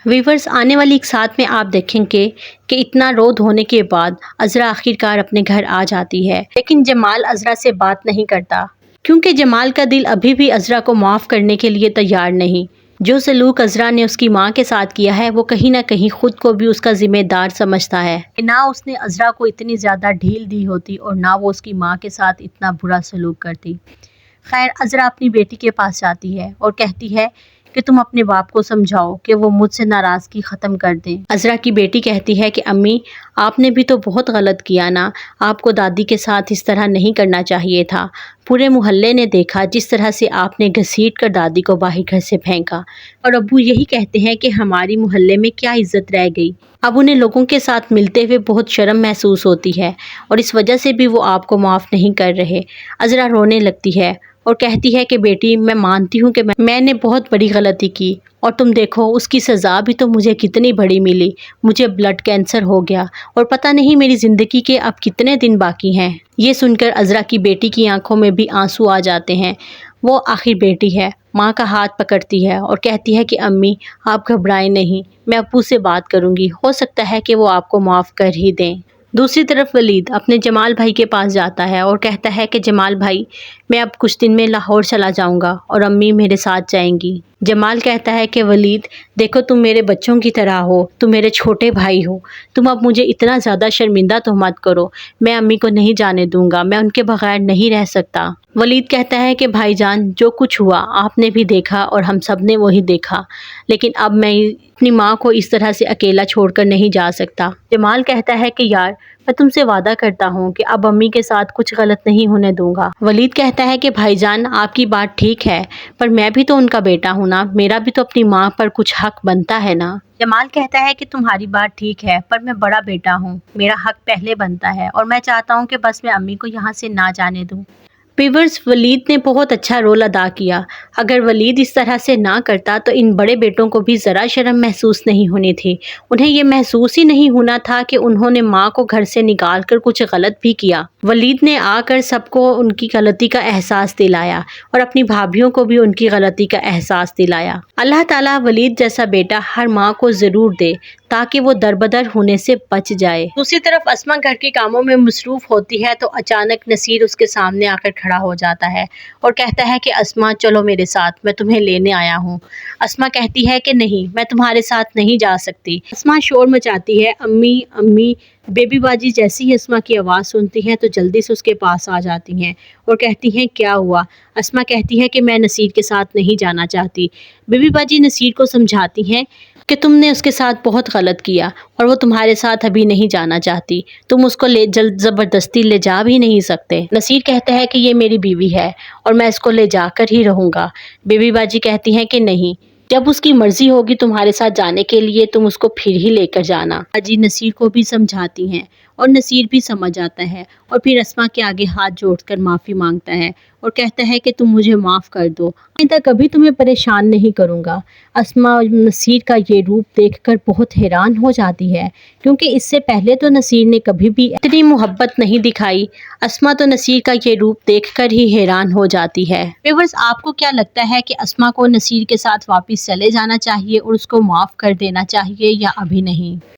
Viewers آنے والی ایک ساتھ میں آپ دیکھیں گے کہ اتنا رو دھونے کے بعد عذرا آخرکار اپنے گھر آ جاتی ہے، لیکن جمال عذرا سے بات نہیں کرتا کیونکہ جمال کا دل ابھی بھی عذرا کو معاف کرنے کے لیے تیار نہیں۔ جو سلوک عذرا نے اس کی ماں کے ساتھ کیا ہے وہ کہیں نہ کہیں خود کو بھی اس کا ذمہ دار سمجھتا ہے کہ نہ اس نے عذرا کو اتنی زیادہ ڈھیل دی ہوتی اور نہ وہ اس کی ماں کے ساتھ اتنا برا سلوک کرتی۔ خیر، عذرا اپنی بیٹی کے پاس جاتی ہے اور کہتی ہے کہ تم اپنے باپ کو سمجھاؤ کہ وہ مجھ سے ناراضگی ختم کر دیں۔ عذرا کی بیٹی کہتی ہے کہ امی، آپ نے بھی تو بہت غلط کیا نا، آپ کو دادی کے ساتھ اس طرح نہیں کرنا چاہیے تھا۔ پورے محلے نے دیکھا جس طرح سے آپ نے گھسیٹ کر دادی کو باہر گھر سے پھینکا، اور ابو یہی کہتے ہیں کہ ہماری محلے میں کیا عزت رہ گئی۔ اب انہیں لوگوں کے ساتھ ملتے ہوئے بہت شرم محسوس ہوتی ہے اور اس وجہ سے بھی وہ آپ کو معاف نہیں کر رہے۔ عذرا رونے لگتی ہے اور کہتی ہے کہ بیٹی، میں مانتی ہوں کہ میں نے بہت بڑی غلطی کی، اور تم دیکھو اس کی سزا بھی تو مجھے کتنی بڑی ملی۔ مجھے بلڈ کینسر ہو گیا اور پتہ نہیں میری زندگی کے اب کتنے دن باقی ہیں۔ یہ سن کر عذرا کی بیٹی کی آنکھوں میں بھی آنسو آ جاتے ہیں۔ وہ آخر بیٹی ہے، ماں کا ہاتھ پکڑتی ہے اور کہتی ہے کہ امی، آپ گھبرائیں نہیں، میں ابو سے بات کروں گی، ہو سکتا ہے کہ وہ آپ کو معاف کر ہی دیں۔ دوسری طرف ولید اپنے جمال بھائی کے پاس جاتا ہے اور کہتا ہے کہ جمال بھائی، میں اب کچھ دن میں لاہور چلا جاؤں گا اور امی میرے ساتھ جائیں گی۔ جمال کہتا ہے کہ ولید، دیکھو تم میرے بچوں کی طرح ہو، تم میرے چھوٹے بھائی ہو، تم اب مجھے اتنا زیادہ شرمندہ تو مت کرو، میں امی کو نہیں جانے دوں گا، میں ان کے بغیر نہیں رہ سکتا۔ ولید کہتا ہے کہ بھائی جان، جو کچھ ہوا آپ نے بھی دیکھا اور ہم سب نے وہی دیکھا، لیکن اب میں اپنی ماں کو اس طرح سے اکیلا چھوڑ کر نہیں جا سکتا۔ جمال کہتا ہے کہ یار، میں تم سے وعدہ کرتا ہوں کہ اب امی کے ساتھ کچھ غلط نہیں ہونے دوں گا۔ ولید کہتا ہے کہ بھائی جان، آپ کی بات ٹھیک ہے، پر میں بھی تو ان کا بیٹا ہوں نا، میرا بھی تو اپنی ماں پر کچھ حق بنتا ہے نا۔ جمال کہتا ہے کہ تمہاری بات ٹھیک ہے، پر میں بڑا بیٹا ہوں، میرا حق پہلے بنتا ہے اور میں چاہتا ہوں کہ بس میں امی کو یہاں سے نہ جانے دوں۔ ویورز، ولید نے بہت اچھا رول ادا کیا۔ اگر ولید اس طرح سے نہ کرتا تو ان بڑے بیٹوں کو بھی ذرا شرم محسوس نہیں ہونی تھی۔ انہیں یہ محسوس ہی نہیں ہونا تھا کہ انہوں نے ماں کو گھر سے نکال کر کچھ غلط بھی کیا۔ ولید نے آ کر سب کو ان کی غلطی کا احساس دلایا اور اپنی بھابھیوں کو بھی ان کی غلطی کا احساس دلایا۔ اللہ تعالیٰ ولید جیسا بیٹا ہر ماں کو ضرور دے تاکہ وہ دربدر ہونے سے بچ جائے۔ دوسری طرف اسما گھر کے کاموں میں مصروف ہوتی ہے تو اچانک نصیر اس کے سامنے آ کر کھڑا ہو جاتا ہے اور کہتا ہے کہ اسما، چلو میرے ساتھ، میں تمہیں لینے آیا ہوں۔ اسما کہتی ہے کہ نہیں، میں تمہارے ساتھ نہیں جا سکتی۔ اسما شور مچاتی ہے، امی امی۔ بیبی باجی جیسی ہی اسما کی آواز سنتی ہیں تو جلدی سے اس کے پاس آ جاتی ہیں اور کہتی ہیں کیا ہوا؟ اسما کہتی ہے کہ میں نصیر کے ساتھ نہیں جانا چاہتی۔ بیبی باجی نصیر کو سمجھاتی ہیں کہ تم نے اس کے ساتھ بہت غلط کیا اور وہ تمہارے ساتھ ابھی نہیں جانا چاہتی، تم اس کو زبردستی لے جا بھی نہیں سکتے۔ نصیر کہتا ہے کہ یہ میری بیوی ہے اور میں اس کو لے جا کر ہی رہوں گا۔ بیبی باجی کہتی ہیں کہ نہیں، جب اس کی مرضی ہوگی تمہارے ساتھ جانے کے لیے تم اس کو پھر ہی لے کر جانا۔ باجی نصیر کو بھی سمجھاتی ہیں اور نصیر بھی سمجھ آتا ہے اور پھر اسما کے آگے ہاتھ جوڑ کر معافی مانگتا ہے اور کہتا ہے کہ تم مجھے معاف کر دو، آئندہ کبھی تمہیں پریشان نہیں کروں گا۔ اسما نصیر کا یہ روپ دیکھ کر بہت حیران ہو جاتی ہے کیونکہ اس سے پہلے تو نصیر نے کبھی بھی اتنی محبت نہیں دکھائی۔ اسما تو نصیر کا یہ روپ دیکھ کر ہی حیران ہو جاتی ہے۔ ویورز، آپ کو کیا لگتا ہے کہ اسما کو نصیر کے ساتھ واپس چلے جانا چاہیے اور اس کو معاف کر دینا چاہیے یا ابھی نہیں؟